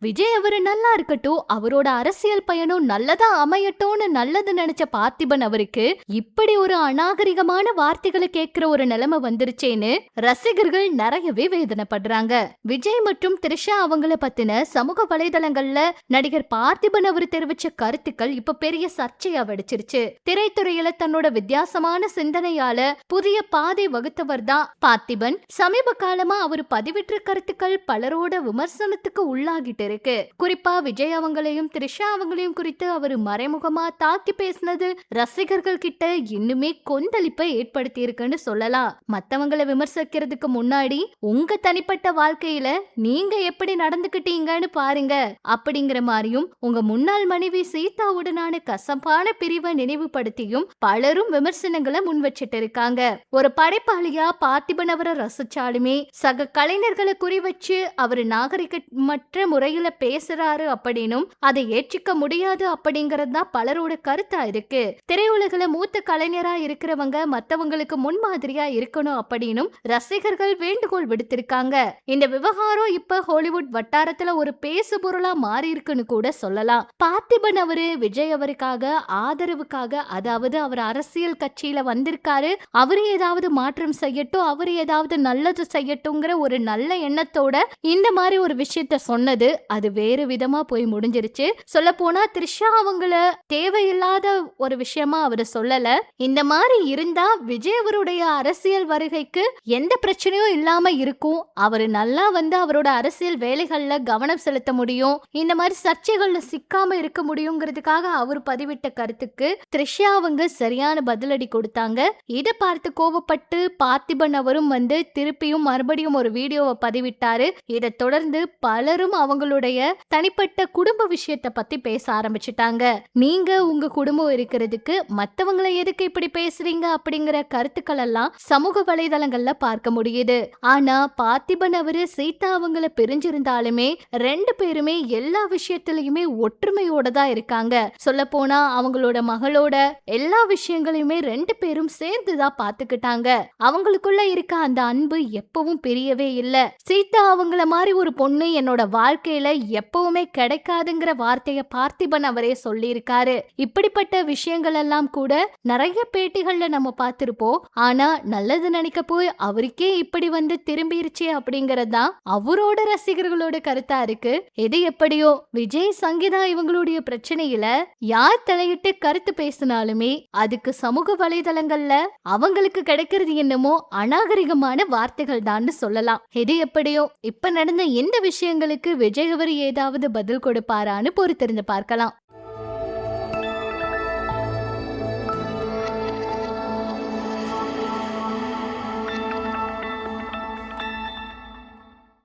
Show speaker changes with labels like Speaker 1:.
Speaker 1: விஜய் அவரு நல்லா இருக்கட்டும், அவரோட அரசியல் பயணம் நல்லதா அமையட்டும்னு நல்லது நினைச்ச பார்த்திபன் அவருக்கு இப்படி ஒரு அநாகரிகமான வார்த்தைகளை கேட்கிற ஒரு நிலைமை வந்துருச்சேன்னு ரசிகர்கள் நிறையவே வேதனைப்படுறாங்க. விஜய் மற்றும் த்ரிஷா அவங்கள பத்தின சமூக வலைதளங்கள்ல நடிகர் பார்த்திபன் அவர் தெரிவிச்ச கருத்துக்கள் இப்ப பெரிய சர்ச்சையா வெடிச்சிருச்சு. திரைத்துறையில தன்னோட வித்தியாசமான சிந்தனையால புதிய பாதை வகுத்தவர் தான் பார்த்திபன். சமீப காலமா அவர் பதிவிட்ட கருத்துக்கள் பலரோட விமர்சனத்துக்கு உள்ளாகிட்டு இருக்கு. குறிப்பா விஜய் அவங்களையும் த்ரிஷா அவங்களையும் குறித்து அவர் மறைமுகமா தாக்கி பேசினது ரசிகர்கள் கிட்ட இன்னுமே கொந்தளிப்பை ஏற்படுத்தி இருக்குன்னு சொல்லலாம். மத்தவங்களை விமர்சிக்கிறதுக்கு முன்னாடி உங்க தனிப்பட்ட வாழ்க்கையில நீங்க எப்படி நடந்துகிட்டீங்கன்னு பாருங்க அப்படிங்கிற மாதிரியும் உங்க முன்னாள் மனைவி சீதாவுடனான கசப்பான பிரிவை நினைவுபடுத்தியும் பலரும் விமர்சனங்களை முன் வச்சிட்டு இருக்காங்க. ஒரு படைப்பாளியா பார்த்திபன் அவரை ரசிச்சாலுமே சக கலைஞர்களை குறி வச்சு அவர் நாகரிகமற்ற முறையில பேசுறாரு அப்படின்னும் அதை ஏற்றிக்க முடியாது அப்படிங்கறது தான் பலரோட கருத்தா இருக்கு. திரையுலகில மூத்த கலைஞரா இருக்கிறவங்க மத்தவங்களுக்கு முன்மாதிரியா இருக்கணும் அப்படின்னும் ரசிகர்கள் வேண்டுகோள் விடுத்திருக்காங்க. இந்த விவகாரம் இப்ப ஹாலிவுட் வட்டாரத்துல ஒரு பேசு பொருளா மாறி இருக்குன்னு கூட சொல்லலாம். பார்த்திபன் அவரு விஜய் அவருக்காக ஆதரவுக்காக, அதாவது அவர் அரசியல் கட்சியில வந்திருக்காரு, அவரு ஏதாவது மாற்றம் செய்யட்டும், அவரு ஏதாவது நல்லது செய்யட்டும்ங்கிற ஒரு நல்ல எண்ணத்தோட இந்த மாதிரி ஒரு விஷயத்த சொன்னது அது வேறு விதமா போய் முடிஞ்சிருச்சு. சொல்ல போனா த்ரிஷா அவங்கள தேவையில்லாத ஒரு விஷயமா அவரு சொல்லல. இந்த மாதிரி இருந்தா விஜய் அவருடைய அரசியல் வருகைக்கு எந்த பிரச்சனையும் இல்லாம இருக்கும். அவரு நல்லா வந்து அவரோட அரசியல் வேலைகள்ல கவனம் செலுத்த முடியும், இந்த மாதிரி சர்ச்சைகள்ல சிக்காம இருக்க முடியுங்கிறதுக்காக அவர் பதிவிட்ட கருத்துக்கு த்ரிஷா அவங்க சரியான பதிலடி கொடுத்தாங்க. இதை பார்த்து கோபப்பட்டு பார்த்திபன் அவரும் வந்து திருப்பியும் மறுபடியும் ஒரு வீடியோவை பதிவிட்டாரு. இதை தொடர்ந்து பலரும் அவங்களுடைய தனிப்பட்ட குடும்ப விஷயத்தை பத்தி பேச ஆரம்பிச்சுட்டாங்க. நீங்க உங்க குடும்பம் இருக்கிறதுக்கு மத்தவங்களை எதுக்கு இப்படி பேசுறீங்க அப்படிங்கிற கருத்துக்கள் எல்லாம் சமூக வலைதளங்கள்ல பார்க்க முடியுது. ஆனா பார்த்திபன் அவரு சீதா அவங்கள பிரிஞ்சிருந்தாலுமே ரெண்டு பேருமே எல்லா விஷயத்திலயுமே ஒற்றுமையோட தான் இருக்காங்க. சொல்ல போனா அவங்களோட மகளோட எல்லா விஷயங்களையுமே ரெண்டு பேரும் சேர்ந்துதான் பாத்துக்கிட்டாங்க. அவங்களுக்குள்ள இருக்க அந்த அன்பு எப்பவும் பிரியவே இல்ல. சீதா அவங்கள மாதிரி ஒரு பொண்ணு என்னோட வாழ்க்கையில எப்பவுமே கிடைக்காதுங்கிற வார்த்தைய பார்த்திபன் அவரே சொல்லியிருக்காரு. இப்படிப்பட்ட விஷயங்கள் எல்லாம் கூட நிறைய பேட்டிகள்ல நம்ம பார்த்திருப்போம். ஆனா நல்லது நினைக்க போய் அவருக்கே இப்படி வந்து திரும்பிருச்சு அப்படிங்கறதுதான் அவரோட ரசிகர்களோட கருத்தா இருக்கு. எது எப்படியோ விஜய் சங்கீதா இவங்களுடைய பிரச்சனையில யார் தலையிட்டு கருத்து பேசினாலுமே அதுக்கு சமூக வலைதளங்கள்ல அவங்களுக்கு கிடைக்கிறது என்னமோ அநாகரிகமான வார்த்தைகள் தான் சொல்லலாம். எது எப்படியோ இப்ப நடந்த எந்த விஷயங்களுக்கு விஜய் அவர் ஏதாவது பதில் கொடுப்பாரான்னு பொறுத்திருந்து பார்க்கலாம்.